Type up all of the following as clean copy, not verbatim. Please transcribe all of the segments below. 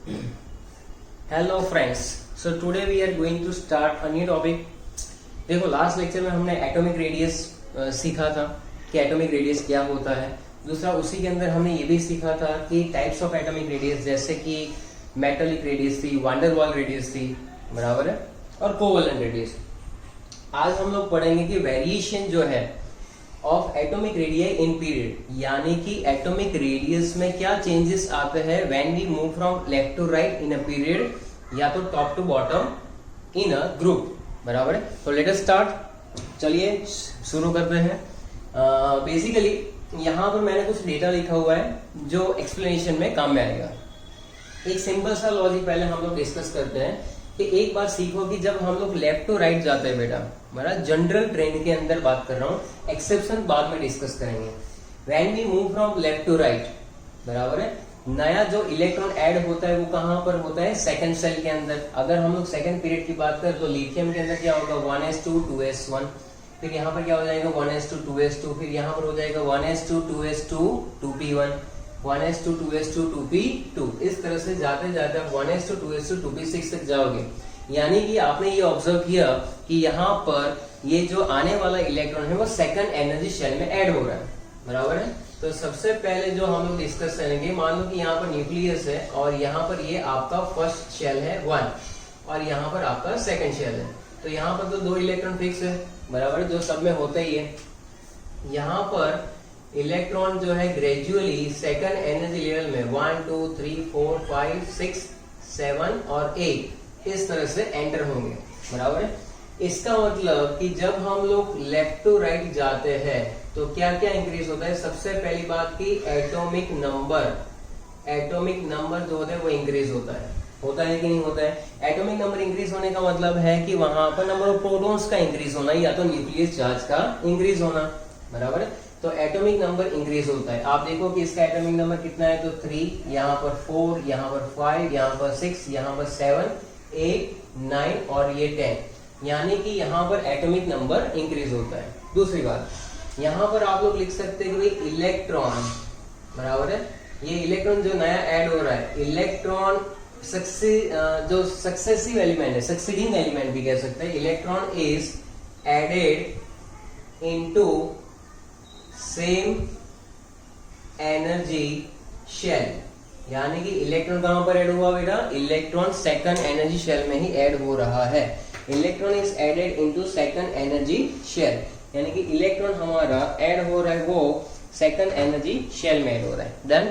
Hello friends, so today we are going to start a new topic. देखो, last lecture में हमने atomic radius सीखा था कि एटॉमिक रेडियस क्या होता है। दूसरा, उसी के अंदर हमने ये भी सीखा था कि टाइप्स ऑफ एटॉमिक रेडियस, जैसे कि मेटालिक रेडियस थी, वांडरवाल रेडियस थी, बराबर है, और कोवेलेंट रेडियस। आज हम लोग पढ़ेंगे कि वेरिएशन जो है of atomic radius in period, यानी कि एटॉमिक रेडियस में क्या चेंजेस आते हैं when we move from left to right in a period, या तो top to bottom in a group, बराबर है। तो लेट अस स्टार्ट, चलिए शुरू करते हैं। बेसिकली यहाँ पर मैंने कुछ डेटा लिखा हुआ है जो एक्सप्लेनेशन में काम में आएगा। एक सिंपल सा लॉजिक पहले हम लोग डिस्कस करते हैं कि एक बात सीखो कि जब हम लोग लेफ्ट टू राइट जाते हैं बेटा, हमारा जनरल ट्रेंड के अंदर बात कर रहा हूँ, एक्सेप्शन बाद में डिस्कस करेंगे। When we move from left to right, बराबर है, नया जो इलेक्ट्रॉन ऐड होता है वो कहाँ पर होता है? सेकंड सेल के अंदर। अगर हम लोग सेकंड पीरियड की बात करें तो लिथियम के अंदर क्या होगा? 1s2 2s1, फिर यहाँ पर क्या हो जाएगा? 1s2 2s2, फिर यहाँ पर हो जाएगा 1s2 2s2 2p1, 1s2 2s2 2p2। इस तरह से जाते जाते आप 1s2 2s2 2p6 तक जाओगे। यानी कि आपने ये ऑब्जर्व किया कि यहाँ पर ये जो आने वाला इलेक्ट्रॉन है वो सेकंड एनर्जी शेल में ऐड हो रहा है, बराबर है। तो सबसे पहले जो हम लोग डिस्कस करेंगे, मान लो कि यहाँ पर न्यूक्लियस है और यहाँ पर ये आपका फर्स्ट शेल है 1 और यहाँ पर आपका सेकंड शेल है। तो यहाँ पर तो 2 इलेक्ट्रॉन फिक्स है, बराबर, जो सब में होता ही है। यहाँ पर इलेक्ट्रॉन जो है ग्रेजुअली सेकंड एनर्जी लेवल में 1 2 3 4 5 6 7 और 8 इस तरह से एंटर होंगे, बराबर है। इसका मतलब कि जब हम लोग लेफ्ट टू राइट जाते हैं तो क्या क्या इंक्रीज होता है? सबसे पहली बात की एटॉमिक नंबर जो होता है वो इंक्रीज होता है कि नहीं होता है? एटॉमिक नंबर इंक्रीज होने का मतलब है कि वहां पर नंबर ऑफ प्रोटॉन्स का इंक्रीज होना या तो न्यूक्लियस चार्ज का इंक्रीज होना, बराबर है। तो एटॉमिक नंबर इंक्रीज होता है। आप देखो कि इसका एटॉमिक नंबर कितना है, तो 3, यहाँ पर 4, यहाँ पर 5, यहाँ पर 6, यहाँ पर 7 8 9 और ये 10, यानी कि यहाँ पर एटॉमिक नंबर इंक्रीज होता है। दूसरी बात, यहाँ पर आप लोग लिख सकते हैं कि इलेक्ट्रॉन, बराबर है, ये इलेक्ट्रॉन जो नया ऐड हो रहा है, इलेक्ट्रॉन जो सक्सेसिव एलिमेंट है, सक्सीडिंग एलिमेंट भी कह सकते हैं, electron is added into same energy shell. यानी कि इलेक्ट्रॉन कहां पर ऐड हुआ बेटा? इलेक्ट्रॉन सेकंड एनर्जी शेल में ही ऐड हो रहा है। Electron is added into second energy shell, यानी कि इलेक्ट्रॉन हमारा ऐड हो रहा है वो सेकंड एनर्जी शेल में ऐड हो रहा है। देन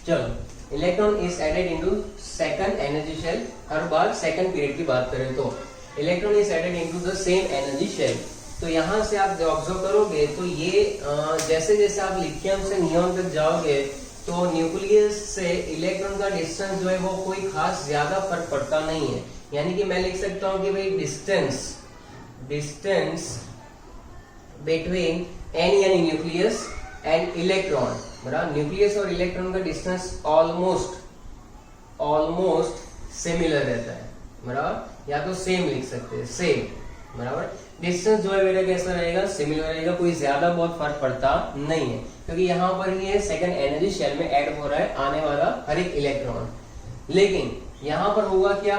चलो, electron is added into second energy shell. हर बार सेकंड पीरियड की बात करें तो electron is added into the same energy shell. तो यहां से आप जो ऑब्जर्व करोगे तो ये जैसे जैसे आप लिथियम से नियॉन तक जाओगे तो न्यूक्लियस से इलेक्ट्रॉन का डिस्टेंस जो है वो कोई खास ज्यादा फर्क पड़ता नहीं है। यानी कि मैं लिख सकता हूं कि भाई distance between any nucleus and electron, बराबर, न्यूक्लियस और इलेक्ट्रॉन का डिस्टेंस ऑलमोस्ट सिमिलर रहता है, बराबर, या तो सेम लिख सकते हैं, सेम, बराबर। डिस्टेंस जो है बेटा कैसा रहेगा? सिमिलर रहेगा, कोई ज्यादा बहुत फर्क पड़ता नहीं है, क्योंकि यहाँ पर ये सेकंड एनर्जी शेल में ऐड हो रहा है आने वाला हर एक इलेक्ट्रॉन। लेकिन यहाँ पर होगा क्या,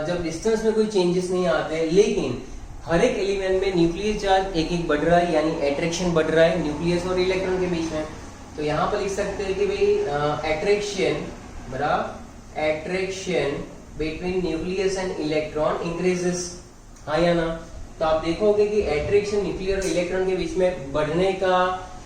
जब डिस्टेंस में कोई चेंजेस नहीं आते, लेकिन हर एक एलिमेंट में न्यूक्लियस चार्ज एक एक बढ़ रहा है, यानी अट्रैक्शन बढ़ रहा है न्यूक्लियस और इलेक्ट्रॉन के बीच में। तो यहाँ पर लिख सकते हैं कि भाई अट्रैक्शन, बराबर, attraction between nucleus and electron increases, हाँ या ना? तो आप देखोगे कि एट्रैक्शन न्यूक्लियर और इलेक्ट्रॉन के बीच में बढ़ने का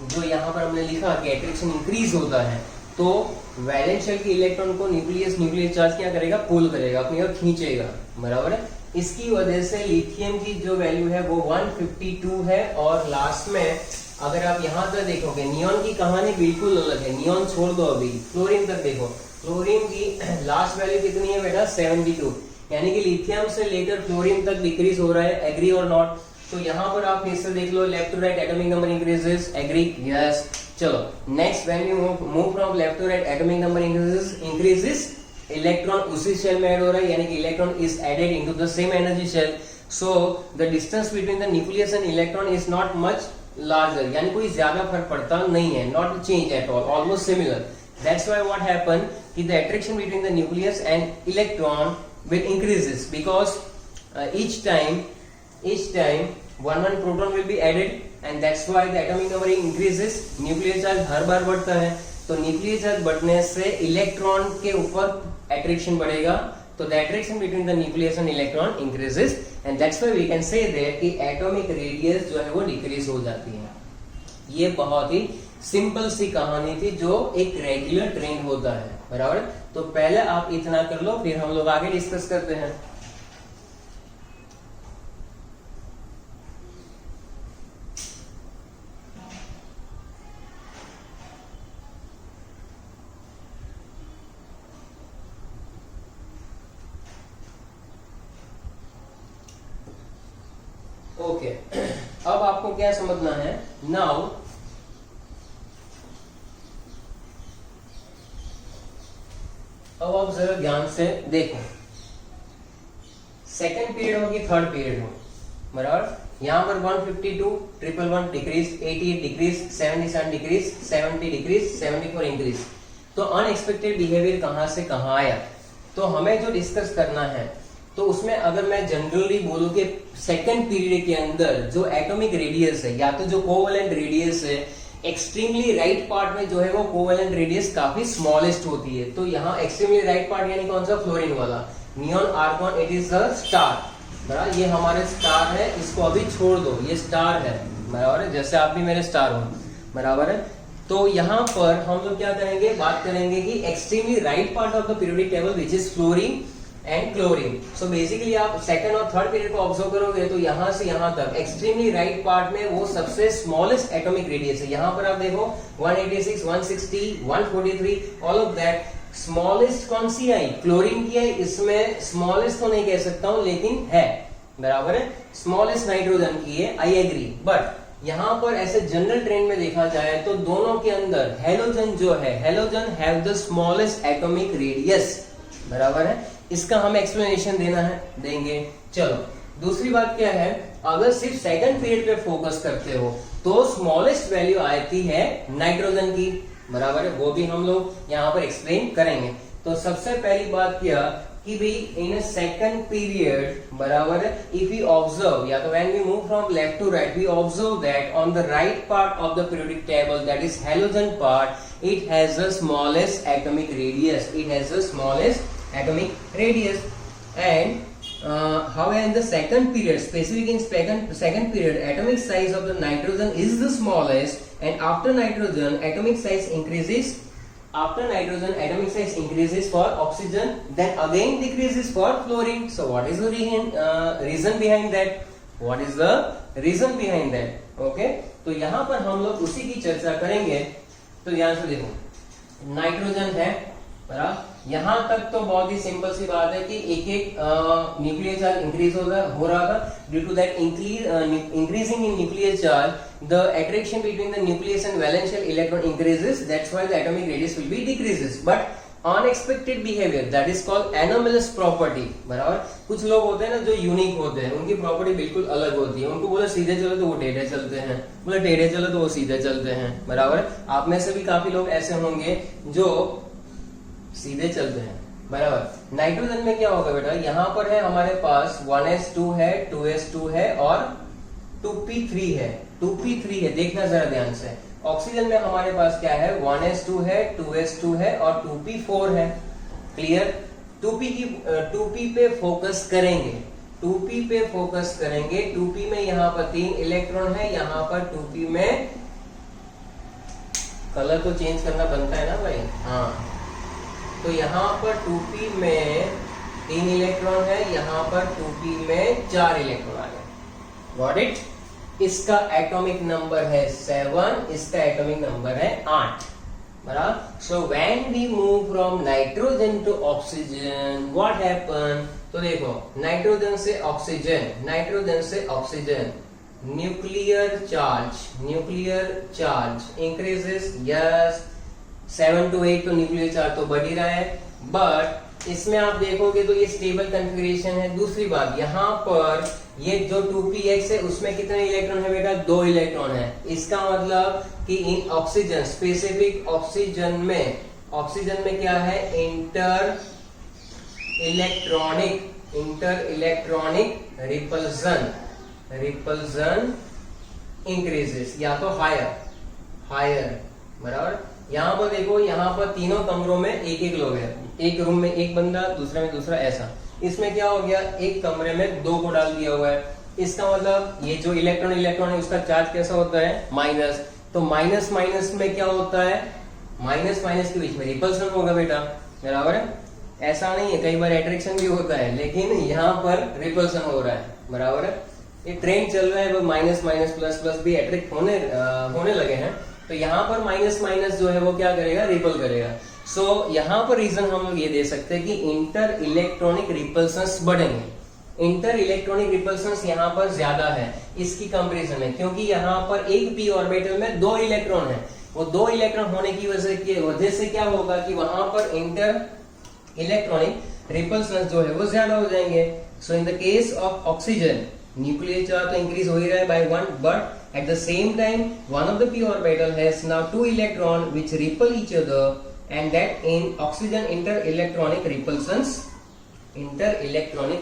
जो यहाँ पर हमने लिखा कि एट्रैक्शन इंक्रीज होता है, तो वैलेंस शेल के इलेक्ट्रॉन को न्यूक्लियस चार्ज क्या करेगा? पुल करेगा, अपनी ओर खींचेगा, बराबर है। इसकी वजह से लिथियम की जो वैल्यू है वो 152 है। और लास्ट में अगर आप यहाँ तक देखोगे, नियॉन की कहानी बिल्कुल अलग है। नियॉन छोड़ दो, अभी फ्लोरीन तक देखो, फ्लोरीन की लास्ट वैल्यू कितनी है बेटा? 72, यानी कि लिथियम से लेकर फ्लोरीन तक डिक्रीज हो रहा है। एग्री और नॉट? तो यहाँ पर आप फिर से देख लो, left to right atomic number increases, agree? Yes. चलो next, when you move from left to right atomic number increases, electron उसी शेल में ऐड हो रहा है, यानी कि electron is added into the same energy shell. So the distance between the nucleus and electron is not much larger, यानी कोई ज्यादा फर्क पड़ता नहीं है, not change at all, almost similar. That's why what happen कि the attraction between the nucleus and electron will increases because each time one proton will be added and that's why the atomic number increases. Nuclear charge हर बार बढ़ता है, तो nuclear charge बढ़ने से electron के ऊपर अट्रैक्शन बढ़ेगा, तो the attraction between the nucleus and electron increases and that's why we can say that कि atomic radius जो है वो डिक्रीज हो जाती है. ये बहुत ही सिंपल सी कहानी थी जो एक रेगुलर ट्रेंड होता है, बराबर. तो पहले आप इतना कर लो, फिर हम लोग आगे डिस्कस करते हैं. ओके अब आपको क्या समझना है. नाउ अब आप जरा ध्यान से देखो, सेकंड पीरियड हो कि थर्ड पीरियड हो, बराबर. यहां पर 152 111 decrease, 88 decrease, 77 decrease, 70 decrease, 74 increase. तो अनएक्सपेक्टेड बिहेवियर कहां से कहां आया, तो हमें जो डिस्कस करना है, तो उसमें अगर मैं जनरली बोलूं कि सेकंड पीरियड के अंदर जो एटॉमिक रेडियस है या तो जो कोवेलेंट रेडियस है, एक्सट्रीमली राइट पार्ट में जो है वो कोवेलेंट रेडियस काफी स्मॉलेस्ट होती है. तो यहाँ एक्सट्रीमली राइट पार्ट यानी कौन सा, फ्लोरीन वाला, neon argon, it is a star, बराबर. ये हमारे स्टार है, इसको अभी छोड़ दो, ये स्टार है, बराबर है, जैसे आप भी मेरे स्टार हो, बराबर है. तो यहाँ पर हम लोग क्या करेंगे, बात करेंगे कि extremely right part of the periodic table which is fluorine and chlorine. So basically आप सेकंड और थर्ड पीरियड को ऑब्जर्व करोगे तो यहां से यहां तक एक्सट्रीमली राइट पार्ट में वो सबसे स्मॉलेस्ट एटॉमिक रेडियस है. यहां पर आप देखो 186, 160, 143, ऑल ऑफ दैट. स्मॉलेस्ट कौन सी आई, क्लोरीन की आई. इसमें स्मॉलेस्ट तो नहीं कह सकता हूं लेकिन है, बराबर है. स्मॉलेस्ट नाइट्रोजन की है, आई एग्री. बट यहां पर ऐसे जनरल ट्रेंड में देखा जाए तो दोनों के अंदर हेलोजन जो है, halogen have the smallest atomic radius, बराबर है. इसका हमें एक्सप्लेनेशन देना है, देंगे. चलो दूसरी बात क्या है, अगर सिर्फ सेकंड पीरियड पे फोकस करते हो तो स्मॉलेस्ट वैल्यू आती है नाइट्रोजन की, बराबर है. वो भी हम लोग यहाँ पर एक्सप्लेन करेंगे. तो सबसे पहली बात क्या कि भाई इन सेकंड पीरियड, बराबर है, इफ यू ऑब्जर्व या तो when we move from left to right we observe that on the right part of the periodic table, that is halogen part, it has the smallest atomic radius, it has the smallest atomic radius. And however in the second period, specific in second period, atomic size of the nitrogen is the smallest, and after nitrogen atomic size increases, after nitrogen atomic size increases for oxygen, then again decreases for fluorine. So what is the reason behind that, what is the reason behind that? Okay, तो यहाँ पर हम लोग उसी की चर्चा करेंगे. तो ध्यान से देखो, नाइट्रोजन है, बराबर. यहां तक तो बहुत ही सिंपल सी बात है कि एक एक न्यूक्लियर चार्ज इंक्रीज हो रहा था. Due to that increasing in nuclear charge the attraction between the nucleus and valential electron increases, that's why the atomic radius will be decreases. But unexpected behaviour, that is called anomalous property, बराबर. कुछ लोग होते हैं ना जो unique होते हैं, उनकी प्रॉपर्टी बिल्कुल अलग होती है. उनको बोले सीधे चलो तो वो टेढ़े चलते हैं, बोले टेढ़े चलो तो वो सीधे चलते हैं, बराबर. आप में से भी काफी लोग ऐसे होंगे जो सीधे चलते हैं, बराबर. नाइट्रोजन में क्या होगा बेटा, यहाँ पर है हमारे पास 1s2 है, 2s2 है और 2p3 है, 2p3 है. देखना जरा ध्यान से. ऑक्सीजन में हमारे पास क्या है, 1s2 है, 2s2 है और 2p4 है. क्लियर. 2p पे फोकस करेंगे, 2p पे फोकस करेंगे. 2p में यहाँ पर 3 इलेक्ट्रॉन है, यहाँ पर 2p में कलर तो चेंज करना बनता है ना भाई. हाँ, तो यहाँ पर 2p में 3 इलेक्ट्रॉन है, यहाँ पर 2p में 4 इलेक्ट्रॉन आ गए. Got it. इसका एटॉमिक नंबर है 7, इसका एटॉमिक नंबर है 8, बराबर. So when we move from nitrogen to oxygen what happen, तो देखो नाइट्रोजन से ऑक्सीजन, नाइट्रोजन से oxygen, nuclear charge increases. Yes, 7 to 8 तो न्यूक्लियर चार्ज तो बढ़ ही रहा है, बट इसमें आप देखोगे तो ये स्टेबल कॉन्फ़िगरेशन है. दूसरी बात, यहाँ पर ये जो 2px है उसमें कितने इलेक्ट्रॉन है बेटा, 2 इलेक्ट्रॉन है. इसका मतलब कि इन ऑक्सीजन, स्पेसिफिक ऑक्सीजन में ऑक्सीजन में क्या है, इंटर इलेक्ट्रॉनिक रिपल्सन इंक्रीजेस, या तो हायर, बराबर। यहाँ पर देखो, यहाँ पर तीनों कमरों में एक एक लोग हैं, एक रूम में एक बंदा, दूसरे में दूसरा, ऐसा। इसमें क्या हो गया, एक कमरे में 2 को डाल दिया हुआ है। इसका मतलब ये जो इलेक्ट्रॉन है उसका चार्ज कैसा होता है, माइनस। तो माइनस माइनस में क्या होता है, माइनस के बीच में रिपल्सन होगा बेटा, बराबर है। ऐसा नहीं है, कई बार अट्रैक्शन भी होता है, लेकिन यहाँ पर रिपल्सन हो रहा है, बराबर है। ये ट्रेंड चल रहा है, माइनस प्लस भी अट्रैक्ट होने लगे हैं। तो यहाँ पर माइनस जो है वो क्या करेगा, रिपल करेगा। सो यहाँ पर रीजन हम लोग ये दे सकते हैं कि इंटर इलेक्ट्रॉनिक रिपल्सन्स बढ़ेंगे। इंटर इलेक्ट्रॉनिक रिपल्सन्स यहाँ पर ज्यादा है इसकी कंपैरिजन में, क्योंकि यहाँ पर एक पी ऑर्बिटल में 2 इलेक्ट्रॉन है। वो 2 इलेक्ट्रॉन होने की वजह से क्या होगा कि वहां पर इंटर इलेक्ट्रॉनिक रिपल्सन्स जो है वो ज्यादा हो जाएंगे। So in the case of oxygen, nuclear charge तो इंक्रीज हो ही रहा है by 1, but at the same time one of the p orbital has now 2 electron which repel each other, and that in oxygen inter electronic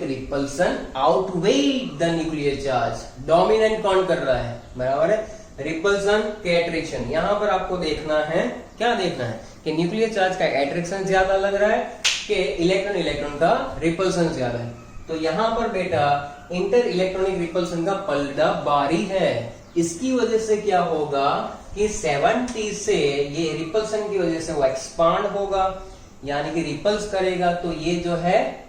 repulsion outweigh the nuclear charge। dominant कौन कर रहा है, बराबर है, रिपल्सन के attraction. यहाँ पर आपको देखना है, क्या देखना है कि न्यूक्लियर चार्ज का एट्रैक्शन ज्यादा लग रहा है कि इलेक्ट्रॉन का रिपल्सन ज्यादा है। तो यहाँ पर बेटा इंटर इलेक्ट्रॉनिक रिपल्सन का पलटा भारी है। इसकी वजह से क्या होगा कि 70 से ये रिपल्सन की वजह से वो एक्सपांड होगा, यानी कि रिपल्स करेगा। तो ये जो है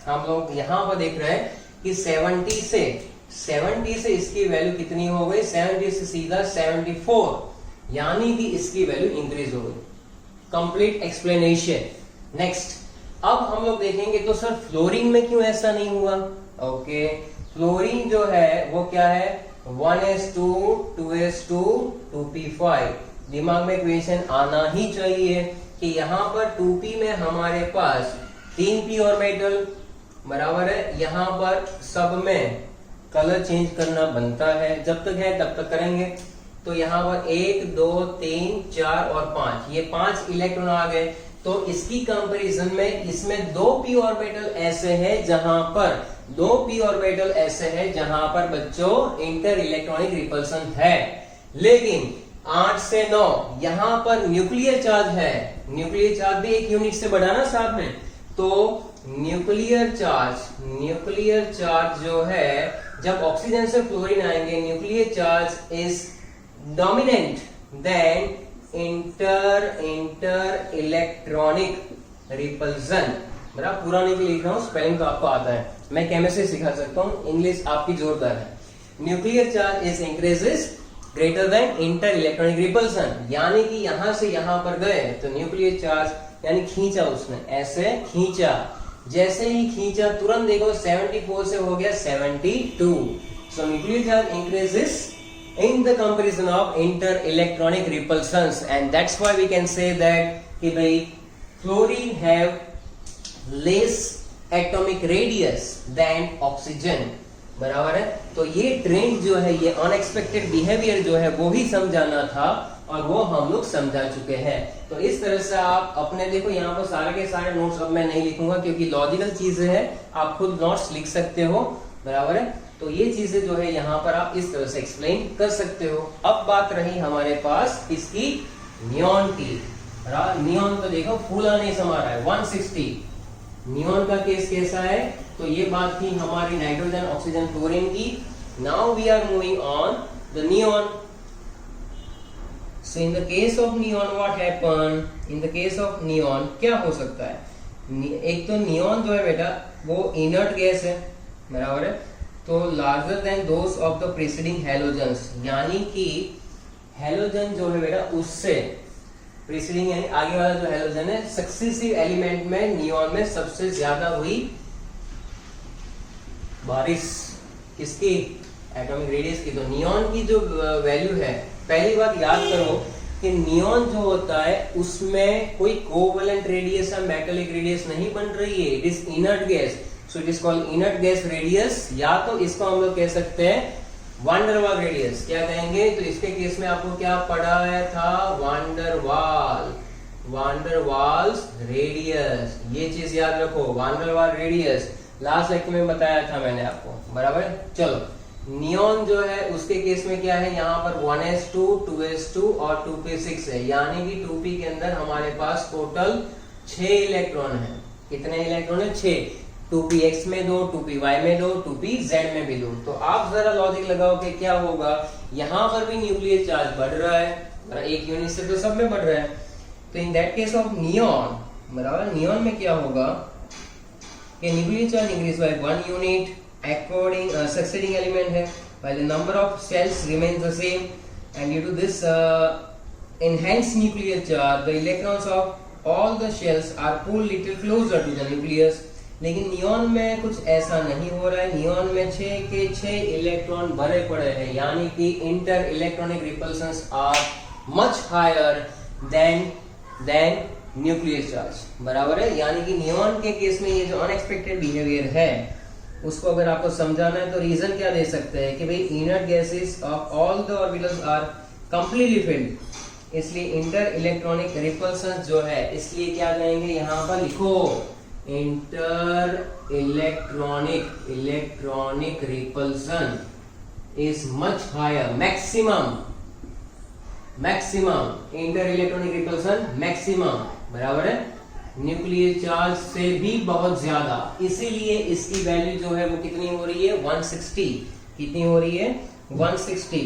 हम लोग यहाँ पर देख रहे हैं कि 70 से इसकी वैल्यू कितनी हो गई, 70 से सीधा 74, यानी कि इसकी वैल्यू इंक्रीज हो गई। Complete explanation. नेक्स्ट, अब हम लोग देखेंगे तो सर फ्लोरीन में क्यों ऐसा नहीं हुआ। ओके, फ्लोरीन जो है वो क्या है, 1s2 2s2 2p5। दिमाग में इक्वेशन आना ही चाहिए कि यहाँ पर 2p में हमारे पास 3p ऑर्बिटल, बराबर है। यहाँ पर सब में कलर चेंज करना बनता है, जब तक है तब तक करेंगे। तो यहाँ पर 1 2 3 4 और 5, ये 5 इलेक्ट्रॉन आ गए। तो इसकी कंपैरिजन में इसमें 2p ऑर्बिटल ऐसे हैं जहां पर बच्चों इंटर इलेक्ट्रॉनिक रिपल्सन है। लेकिन 8 से 9 यहाँ पर न्यूक्लियर चार्ज है। न्यूक्लियर चार्ज भी 1 यूनिट से बढ़ाना साथ में। तो न्यूक्लियर चार्ज जो है, जब ऑक्सीजन से फ्लोरीन आएंगे, nuclear charge is dominant than inter electronic repulsion. मेरा पूरा नहीं लिख रहा हूँ, स्पेलिंग तो आपको आता है, मैं केमिस्ट्री सिखा सकता हूँ, इंग्लिश आपकी जोरदार है। Nuclear charge is increases greater than inter electronic repulsion, यानी कि यहां से यहां पर गए तो न्यूक्लियर चार्ज यानी खींचा, उसने ऐसे खींचा, जैसे ही खींचा तुरंत देखो 74 से हो गया 72। सो nuclear charge increases in the comparison of inter-electronic repulsions, and that's why we can say that कि भाई fluorine have less atomic radius than oxygen, बराबर है। तो ये ट्रेंड जो है, ये अनएक्सपेक्टेड बिहेवियर जो है वो ही समझाना था, और वो हम लोग समझा चुके हैं। तो इस तरह से आप अपने देखो, यहाँ पर सारे के सारे नोट्स अब मैं नहीं लिखूंगा क्योंकि लॉजिकल चीजें हैं, आप खुद नोट्स लिख सकते हो, बराबर है। तो ये चीजें जो है यहाँ पर आप इस तरह से एक्सप्लेन कर सकते हो। अब बात रही हमारे पास इसकी नियॉन की। नियॉन तो देखो फूला नहीं समा रहा है, 160। नियॉन का केस कैसा है, तो ये बात थी हमारी नाइट्रोजन ऑक्सीजन फ्लोरीन की। Now we are moving on the neon. So in the case of neon what happen, in the case of neon क्या हो सकता है। एक तो नियॉन जो है बेटा वो इनर्ट गैस है, बराबर है। तो larger than those of the preceding halogens, यानी कि हैलोजन जो है बेटा उससे प्रीसीडिंग यानी आगे वाला जो हैलोजन है, सक्सेसिव एलिमेंट में नियॉन में सबसे ज्यादा हुई बारिश किसकी, एटॉमिक रेडियस की। तो नियॉन की जो वैल्यू है, पहली बात याद करो कि नियॉन जो होता है उसमें कोई कोवैलेंट रेडियस या मेटालिक रेडियस नहीं बन रही है, it is inert gas. So it is called inert gas radius, या तो इसको हम लोग कह सकते हैं वांडरवाल रेडियस। क्या कहेंगे, तो इसके केस में आपको क्या पढ़ा था, van der Waal. Van der Waals radius, ये चीज याद रखो, van der Waal radius last lecture में बताया था मैंने आपको, बराबर। चलो नियॉन जो है उसके केस में क्या है, यहाँ पर 1s2 2s2 और 2p6 है, यानी कि 2p के अंदर हमारे पास टोटल 6 इलेक्ट्रॉन है। कितने इलेक्ट्रॉन है? 6। 2px में 2, 2py में 2, 2pz में भी 2। तो आप जरा लॉजिक लगाओ कि क्या होगा, यहाँ पर भी न्यूक्लियर चार्ज बढ़ रहा है, एक यूनिट से तो सब में बढ़ रहा है। तो in that case of neon, बराबर, नियॉन में क्या होगा कि nuclear charge increase by 1 unit according succeeding element है, while the number of cells remains the same, and due to this enhanced nuclear charge the electrons of all the shells are pulled little closer to the nucleus। लेकिन neon में कुछ ऐसा नहीं हो रहा है, neon में 6 के 6 इलेक्ट्रॉन भरे पड़े हैं, यानी कि inter electronic repulsions are much higher than nuclear charge, बराबर है। यानी कि नियॉन के केस में ये जो अनएक्सपेक्टेड बिहेवियर है उसको अगर आपको समझाना है तो रीजन क्या दे सकते हैं कि भाई inert gases of all the orbitals are completely filled, इसलिए इंटर इलेक्ट्रॉनिक रिपल्शन जो है, इसलिए क्या कहेंगे यहाँ पर लिखो, inter electronic repulsion is much higher, maximum inter electronic repulsion maximum, बराबर है, न्यूक्लियर चार्ज से भी बहुत ज्यादा, इसीलिए इसकी वैल्यू जो है वो कितनी हो रही है, 160। कितनी हो रही है? 160,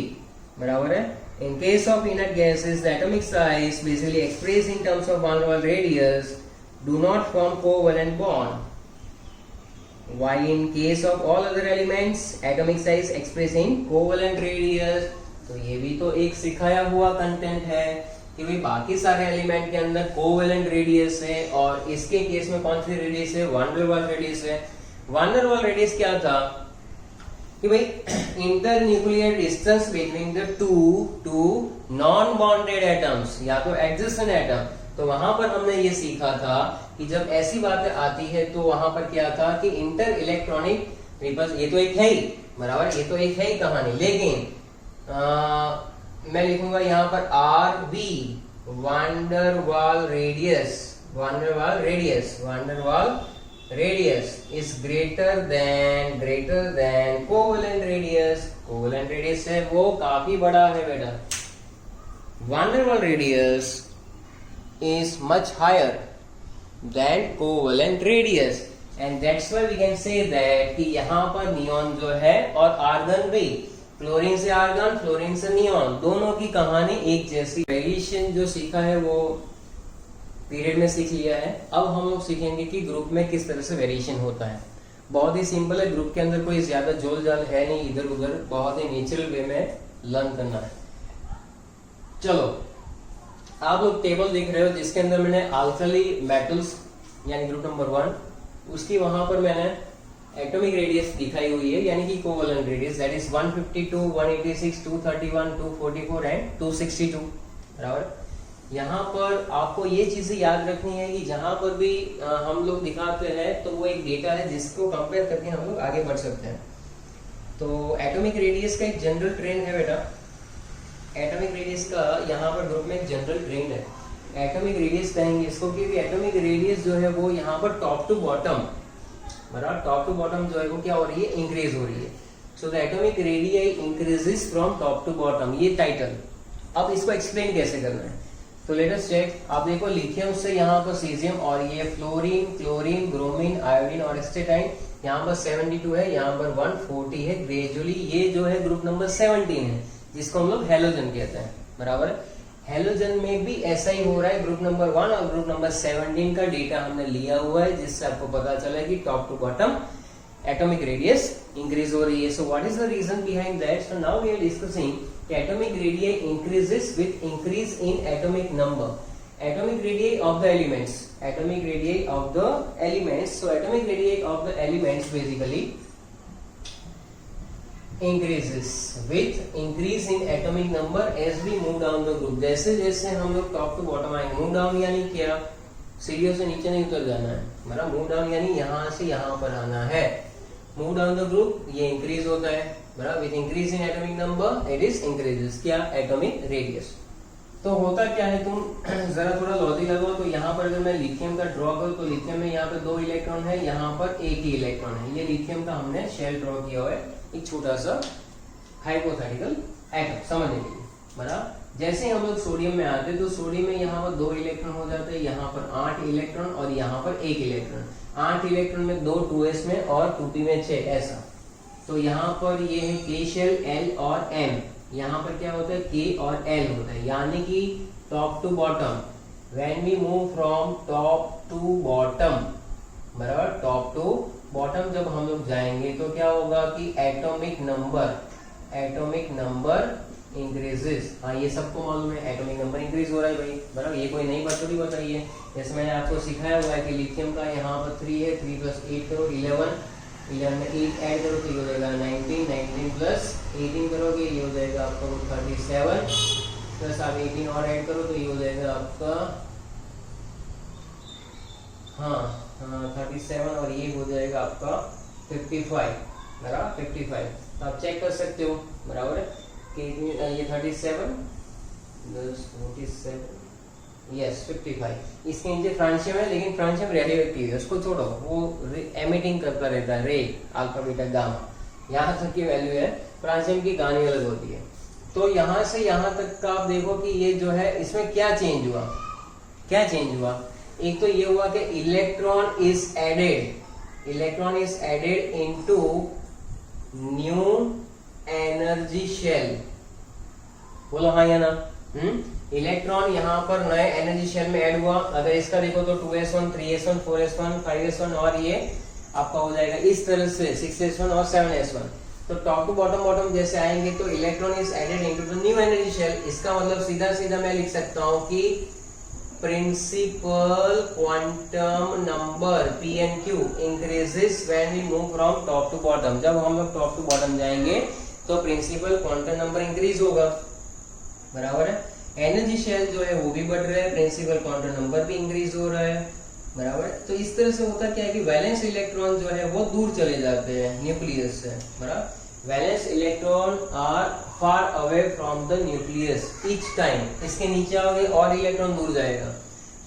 बराबर है। In case of inert gases the atomic size basically express in terms of van der Waals radius do not form covalent bond, while in case of all other elements atomic size expressed in covalent radius। तो ये भी तो एक सिखाया हुआ content है कि भाई बाकी सारे एलिमेंट के अंदर कोवेलेंट रेडियस है, और इसके केस में कौन सी रेडियस है, वान डेर वाल रेडियस है। वान डेर वाल रेडियस क्या था कि भाई inter nuclear distance between the two non bonded atoms या तो एडजेसेंट एटम। तो वहां पर हमने ये सीखा था कि जब ऐसी बातें आती है तो वहां पर क्या था कि इंटर इलेक्ट्रॉनिक रिपल्स, ये तो एक है ही, बराबर, ये तो एक है ही कहानी, लेकिन मैं लिखूंगा यहाँ पर R B van der Waal radius is greater than covalent radius. Covalent radius है वो काफी बड़ा है बेटा, van der Waal radius is much higher than covalent radius, and that's why we can say that कि यहाँ पर नियॉन जो है और आर्गन भी, क्लोरीन से आर्गन, फ्लोरीन से नियॉन, दोनों की कहानी एक जैसी। वेरिएशन जो सीखा है वो पीरियड में सीख लिया है, अब हम लोग सीखेंगे कि ग्रुप में किस तरह से वेरिएशन होता है। बहुत ही सिंपल है, ग्रुप के अंदर कोई ज्यादा जोल जाल है नहीं, इधर उधर, बहुत ही नेचुरल वे में लर्न करना है। चलो आप लोग टेबल देख रहे हो जिसके अंदर मैंने अल्कली मेटल्स यानी ग्रुप नंबर 1, उसकी वहां पर मैंने एटॉमिक रेडियस दिखाई हुई है, यानी कि covalent radius, that is 152, 186, 231, 244 and 262, बराबर। यहाँ पर आपको ये चीजें याद रखनी है कि जहां पर भी हम लोग दिखाते हैं तो वो एक डेटा है जिसको कंपेयर करके हम लोग आगे बढ़ सकते हैं। तो एटॉमिक रेडियस का एक जनरल ट्रेंड है बेटा, एटॉमिक रेडियस का यहाँ पर ग्रुप में एक जनरल ट्रेंड है, एटॉमिक रेडियस कहेंगे इसको, क्योंकि एटॉमिक रेडियस जो है वो यहाँ पर टॉप टू बॉटम, बराबर, टॉप टू बॉटम जो है वो क्या हो रही है, इंक्रीज हो रही है। So the atomic radius increases from top to bottom, ये टाइटल। अब इसको एक्सप्लेन कैसे करना है, तो लेट अस चेक। आप देखो लिथियम से यहाँ पर सीजियम, और ये फ्लोरीन, क्लोरीन, ब्रोमीन, आयोडीन और एस्टेटाइन, यहाँ पर 72 है, यहाँ पर 140 है। ग्रेजुअली ये जो है ग्रुप नंबर 17 है, जिसको हम लोग हेलोजन कहते हैं, बराबर। हेलोजन में भी ऐसा ही हो रहा है, ग्रुप नंबर 1 और ग्रुप नंबर 17 का डेटा हमने लिया हुआ है, जिससे आपको पता चला कि top to bottom atomic radius increase हो रही है। So what is the reason behind that? So now we are discussing atomic radius increases with increase in atomic number, atomic radii of the elements, atomic radii of the elements. So atomic radii of the elements basically increases with increase in atomic number as we move down the group. जैसे जैसे हम लोग top to bottom आएंगे, move down यानी क्या, सीढ़ियों से नीचे नहीं उतर जाना है, हमारा मूव डाउन यानी यहाँ से यहाँ पर आना है। मूव डाउन द ग्रुप, ये इंक्रीज होता है, बराबर। With increase in atomic number it is increases क्या, एटॉमिक रेडियस। तो होता क्या है, तुम जरा थोड़ा लॉजिक लगाओ। तो यहाँ पर अगर मैं लिथियम का ड्रॉ करूँ तो लिथियम में यहाँ पे 2 इलेक्ट्रॉन है, यहाँ पर एक ही इलेक्ट्रॉन है। ये लिथियम का हमने शेल ड्रॉ किया हुआ है, एक छोटा सा हाइपोथेटिकल एटम समझने के लिए, बराबर। जैसे हम लोग सोडियम में आते हैं तो सोडियम में यहाँ पर 2 इलेक्ट्रॉन हो जाते हैं, यहाँ पर 8 इलेक्ट्रॉन और यहाँ पर 1 इलेक्ट्रॉन। 8 इलेक्ट्रॉन में 2 2s में और 2p में 6 ऐसा। तो यहाँ पर ये है K शेल L और M, यहाँ पर क्या होता है K और L होता है, यानी कि top to bottom. When we move from top to bottom, बराबर, टॉप टू बॉटम जब हम लोग जाएंगे तो क्या होगा कि एटॉमिक नंबर इंक्रीजेस। हाँ, ये सबको मालूम है एटॉमिक नंबर इंक्रीज हो रहा है भाई, बराबर। ये कोई नई बात थोड़ी बताई है। जैसे मैंने आपको सिखाया हुआ है कि लिथियम का यहाँ पर 3 है, 3 + 8 करो 11, 11 में 8 ऐड करो तो ये हो जाएगा 19, 19 + 18 करोगे ये हो जाएगा आपका 37, प्लस आप 18 और ऐड करो तो ये हो जाएगा आपका 37 और ये हो जाएगा आपका 55, बराबर 55। तो आप चेक कर सकते हो, बराबर है कि ये 37 + 47, यस 55। इसके नीचे फ्रांशियम है, लेकिन फ्रांशियम रेडियोएक्टिव है, उसको छोड़ो, वो एमिटिंग करता रहता है रे, अल्फा बीटा गामा, यहाँ तक की वैल्यू है। फ्रांशियम की कहानी अलग होती है। तो यहाँ से यहाँ तक का आप देखो कि ये जो है इसमें क्या चेंज हुआ। एक तो ये हुआ कि electron is added into new energy shell. बोलो हाँ या ना? इलेक्ट्रॉन यहाँ पर नए एनर्जी शेल में ऐड हुआ। अगर इसका देखो तो 2s1, 3s1, 4s1, 5s1 और ये आपका हो जाएगा इस तरह से 6s1 और 7s1। तो टॉप टू बॉटम जैसे आएंगे तो electron is added into the new energy shell. इसका मतलब सीधा मैं लिख सकता हूँ कि principal quantum number P and Q increases when we move from top to bottom. जब हम लोग टॉप टू बॉटम जाएंगे तो प्रिंसिपल क्वांटम नंबर इंक्रीज होगा, बराबर है। एनर्जी शेल जो है वो भी बढ़ रहा है, प्रिंसिपल क्वांटम नंबर भी इंक्रीज हो रहा है, बराबर। तो इस तरह से होता क्या है कि वैलेंस इलेक्ट्रॉन जो है वो दूर चले जाते हैं न्यूक्लियस से, बराबर। Valence electron are far away from the nucleus each time. इसके नीचे आओगे और इलेक्ट्रॉन दूर जाएगा।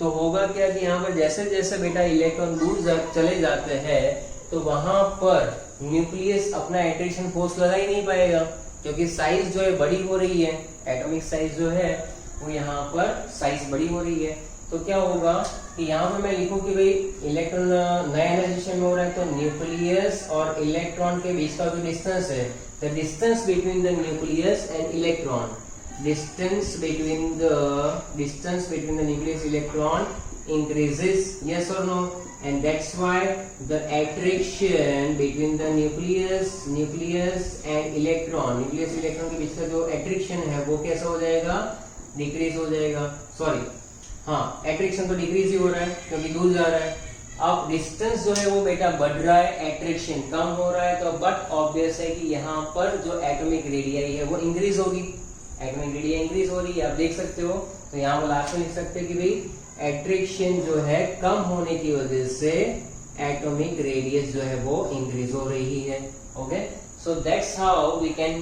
तो होगा क्या कि यहाँ पर जैसे जैसे बेटा इलेक्ट्रॉन दूर चले जाते हैं तो वहां पर न्यूक्लियस अपना एट्रैक्शन फोर्स लगा ही नहीं पाएगा, क्योंकि साइज जो है बड़ी हो रही है, एटॉमिक साइज जो है वो यहाँ पर साइज बड़ी हो रही है। तो क्या होगा कि यहाँ पर मैं लिखूं कि भाई इलेक्ट्रॉन नया एनर्जी शेल में हो रहा है, तो न्यूक्लियस और इलेक्ट्रॉन के बीच का जो डिस्टेंस है, the distance between the nucleus and electron, distance between the nucleus electron increases, yes or no? And that's why the attraction between the nucleus and electron, nucleus electron के बीच का जो attraction है वो कैसा हो जाएगा, डिक्रीज हो जाएगा। सॉरी, हाँ, एट्रैक्शन तो डिक्रीज ही हो रहा है क्योंकि दूर जा रहा है। अब डिस्टेंस जो है वो बेटा बढ़ रहा है, एट्रैक्शन कम हो रहा है, तो बट ऑब्वियस है कि यहाँ पर जो एटॉमिक रेडियाई है वो इंक्रीज होगी। एटॉमिक रेडियाई इंक्रीज हो रही है, आप देख सकते हो। तो यहाँ वो लास्ट में लिख सकते हैं कि भाई एट्रैक्शन जो है कम होने की वजह से एटॉमिक रेडियस जो है वो इंक्रीज हो रही है। Okay, so that's how we can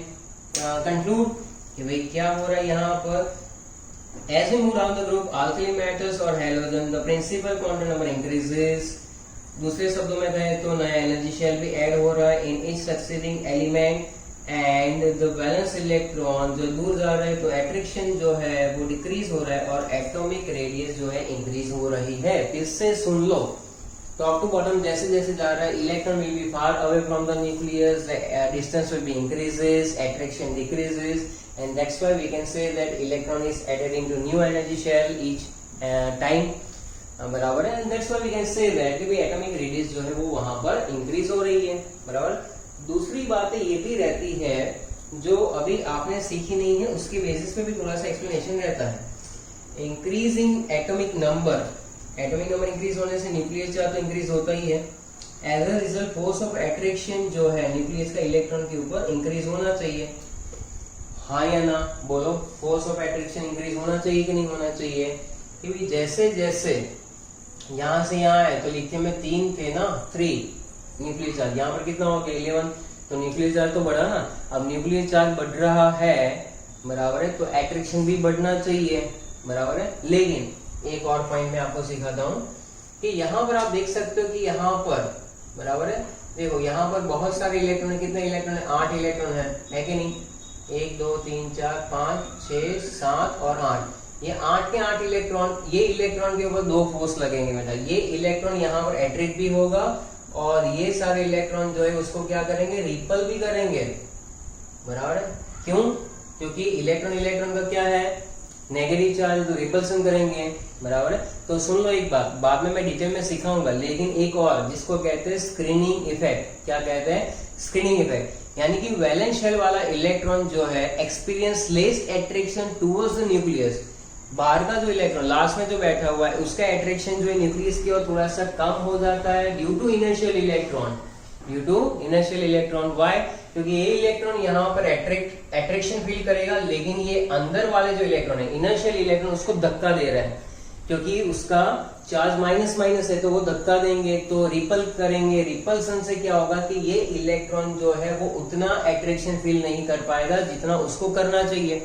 conclude कि भाई क्या हो रहा है यहाँ पर। As we move down the group alkali metals और halogen, the principal quantum number increases। दूसरे शब्दों में कहें तो नया एनर्जी शेल भी ऐड हो रहा है in each succeeding element, and the valence electron जो दूर जा रहा है तो attraction जो है वो डिक्रीज हो रहा है और एटॉमिक रेडियस जो है इंक्रीज हो रही है। फिर से सुन लो, टॉप टू बॉटम जैसे जैसे जा रहा है electron will be far away from the nucleus, distance will be increases, attraction decreases, and that's why we can say that electron is added into new energy shell each time, बराबर है। and that's why we can say that कि atomic radius जो है वो वहां पर increase हो रही है, बराबर। दूसरी बात ये भी रहती है जो अभी आपने सीखी नहीं है, उसके बेसिस पे भी थोड़ा सा एक्सप्लेनेशन रहता है। इंक्रीजिंग एटॉमिक नंबर इंक्रीज होने से न्यूक्लियस चार्ज तो इंक्रीज होता ही है। As a result force of attraction जो है न्यूक्लियस का इलेक्ट्रॉन के ऊपर इंक्रीज होना चाहिए, हाँ या ना? बोलो, फोर्स ऑफ अट्रैक्शन इंक्रीज होना चाहिए कि नहीं होना चाहिए? क्योंकि जैसे जैसे यहाँ से यहाँ है तो लिथियम में 3 थे ना, 3 न्यूक्लियर चार्ज, यहाँ पर कितना हो गया 11, तो न्यूक्लियर चार्ज तो बढ़ा ना। अब न्यूक्लियर चार्ज बढ़ रहा है, बराबर है, तो अट्रैक्शन भी बढ़ना चाहिए, बराबर है। लेकिन एक और पॉइंट मैं आपको सिखाता हूँ कि यहाँ पर आप देख सकते हो कि यहाँ पर बराबर है, देखो यहाँ पर बहुत सारे इलेक्ट्रॉन है। कितने इलेक्ट्रॉन है? 8 इलेक्ट्रॉन है कि नहीं? 1 2 3 4 5 6 7 और 8। ये 8 के 8 इलेक्ट्रॉन, ये इलेक्ट्रॉन के ऊपर 2 फोर्स लगेंगे बेटा। ये इलेक्ट्रॉन यहाँ पर अट्रैक्ट भी होगा और ये सारे इलेक्ट्रॉन जो है उसको क्या करेंगे? रिपल भी करेंगे, बराबर है। क्यों? क्योंकि इलेक्ट्रॉन इलेक्ट्रॉन का क्या है? नेगेटिव चार्ज, तो रिपल्सन करेंगे, बराबर है। तो सुन लो एक बात, बाद में मैं डिटेल में सिखाऊंगा, लेकिन एक और जिसको कहते हैं स्क्रीनिंग इफेक्ट। क्या कहते हैं? Screening effect. यानी कि वैलेंस शेल वाला इलेक्ट्रॉन जो है experience less attraction towards the nucleus. बाहर का जो इलेक्ट्रॉन लास्ट में जो बैठा हुआ है उसका एट्रैक्शन जो है न्यूक्लियस की ओर थोड़ा सा कम हो जाता है due to inner shell electron. Due to inner shell electron. Why? क्योंकि ये इलेक्ट्रॉन यहाँ पर एट्रैक्शन फील करेगा, लेकिन ये अंदर वाले जो इलेक्ट्रॉन है इनर्शियल इलेक्ट्रॉन उसको धक्का दे रहा है, क्योंकि उसका चार्ज माइनस माइनस है तो वो धक्का देंगे तो रिपल करेंगे। रिपल्सन से क्या होगा कि ये इलेक्ट्रॉन जो है वो उतना एट्रैक्शन फील नहीं कर पाएगा जितना उसको करना चाहिए,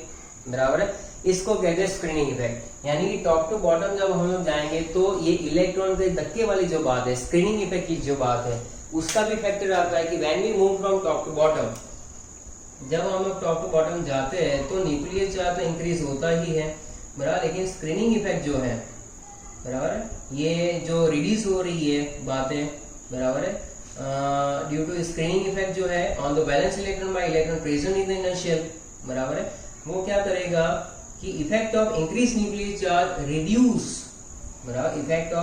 बराबर है। इसको कहते हैं स्क्रीनिंग इफेक्ट। यानी कि टॉप टू बॉटम जब हम लोग जाएंगे तो ये इलेक्ट्रॉन के धक्के वाली जो बात है, स्क्रीनिंग इफेक्ट की जो बात है, उसका भी फैक्टर आता है कि when we move from top to bottom, जब हम लोग टॉप टू बॉटम जाते हैं तो न्यूक्लियर चार्ज तो इंक्रीज होता ही है, बराबर। लेकिन स्क्रीनिंग इफेक्ट जो है, बराबर है, ये जो रिड्यूस हो रही है बातें, बराबर है, ड्यू टू स्क्रीनिंग इफेक्ट जो है on the valence electron by electron present in the inner shell, बराबर है, वो क्या करेगा कि effect of increase nuclear charge reduce, बराबर, effect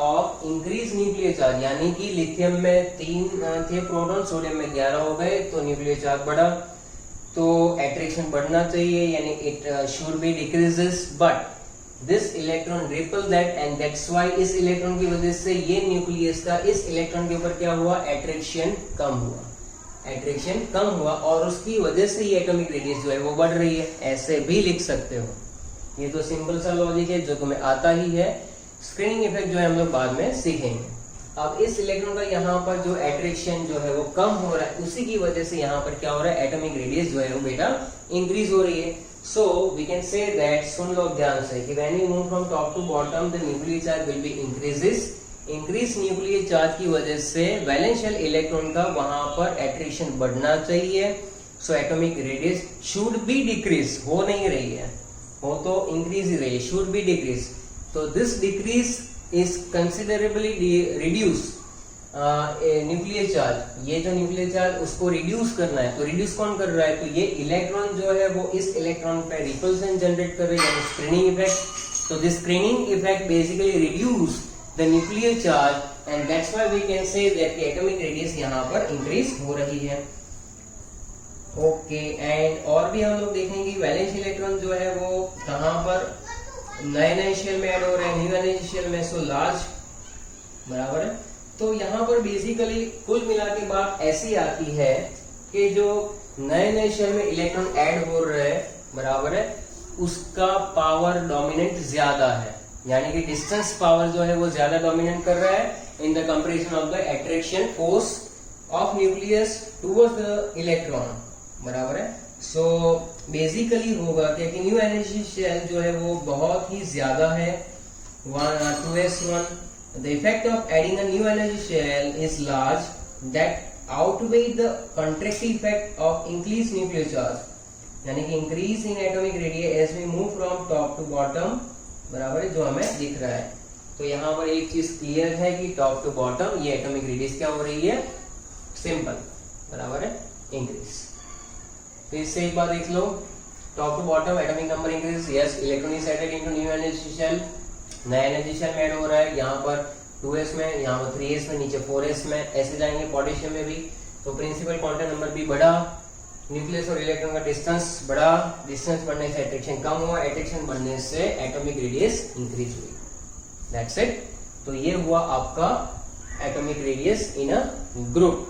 of increase nuclear charge. यानी कि लिथियम में 3 थे प्रोटॉन, सोडियम में 11 हो गए तो न्यूक्लियर चार्ज बढ़ा, तो एट्रैक्शन बढ़ना चाहिए, यानी it should be decreases, but this electron ripple that and that's why इस इलेक्ट्रॉन की वजह से ये न्यूक्लियस का इस इलेक्ट्रॉन के ऊपर क्या हुआ? एट्रैक्शन कम हुआ, एट्रैक्शन कम हुआ और उसकी वजह से ये एटॉमिक रेडियस जो है वो बढ़ रही है। ऐसे भी लिख सकते हो, ये तो सिंपल सा लॉजिक है जो तुम्हें आता ही है। स्क्रीनिंग इफेक्ट जो है हम लोग बाद में सीखेंगे। अब इस इलेक्ट्रॉन का यहाँ पर जो एट्रैक्शन जो है वो कम हो रहा है, उसी की वजह से यहाँ पर क्या हो रहा है? एटॉमिक रेडियस जो है वो बेटा इंक्रीज हो रही है। So we can say that, सुन लो ध्यान से, कि when we move from top to bottom the nuclear charge will be increases. Increase nuclear charge की वजह से वैलेंशियल इलेक्ट्रॉन का वहां पर एट्रैक्शन बढ़ना चाहिए। So atomic radius should be decrease, हो नहीं रही है, हो तो इंक्रीज ही रही है, शुड बी डिक्रीज। तो this decrease is considerably reduce nuclear charge. ये जो न्यूक्लियर चार्ज उसको रिड्यूस करना है, तो रिड्यूस कौन कर रहा है? तो ये इलेक्ट्रॉन जो है वो इस इलेक्ट्रॉन पे रिपल्सन जनरेट कर रही है, यानी स्क्रीनिंग इफेक्ट। तो this screening effect basically reduce the nuclear charge and that's why we can say that the atomic radius यहाँ पर इंक्रीज हो रही है। ओके, एंड और भी हम लोग देखेंगे वैलेंस इलेक्ट्रॉन जो है वो कहाँ पर नए नए शेल में ऐड हो रहे हैं, न्यू एनर्जी शेल में, सो लार्ज, बराबर है। तो यहाँ पर बेसिकली कुल मिला के बात ऐसी आती है कि जो नए नए शेल में इलेक्ट्रॉन ऐड हो रहे हैं, बराबर है, उसका पावर डोमिनेंट ज्यादा है, यानी कि डिस्टेंस पावर जो है वो ज्यादा डोमिनेट कर रहा है in the comparison of the attraction force of nucleus towards the electron, बराबर है। सो बेसिकली होगा क्या कि न्यू एनर्जी शेल जो है वो बहुत ही ज्यादा है, 2s1। The effect of adding a new energy shell is large that outweigh the contractile effect of increased nuclear charge, यानी कि increase in atomic radius as we move from top to bottom, बराबर है, जो हमें दिख रहा है। तो यहाँ पर एक चीज क्लियर है कि टॉप टू बॉटम ये एटॉमिक रेडियस क्या हो रही है? सिंपल, बराबर है, इंक्रीज। तो इससे एक बात देख लो, top to bottom atomic number increase, yes, electron is added into new energy shell, नया एनर्जी शेल में ऐड हो रहा है, यहाँ पर 2s में, यहाँ पर 3s में, नीचे 4s में, ऐसे जाएंगे पोटेशियम में भी। तो प्रिंसिपल क्वांटम नंबर भी बढ़ा, न्यूक्लियस और इलेक्ट्रॉन का डिस्टेंस बढ़ा, डिस्टेंस बढ़ने से एट्रैक्शन कम हुआ, एट्रैक्शन बढ़ने से एटॉमिक रेडियस इंक्रीज हुई, दैट्स इट। तो ये हुआ आपका atomic radius in a group.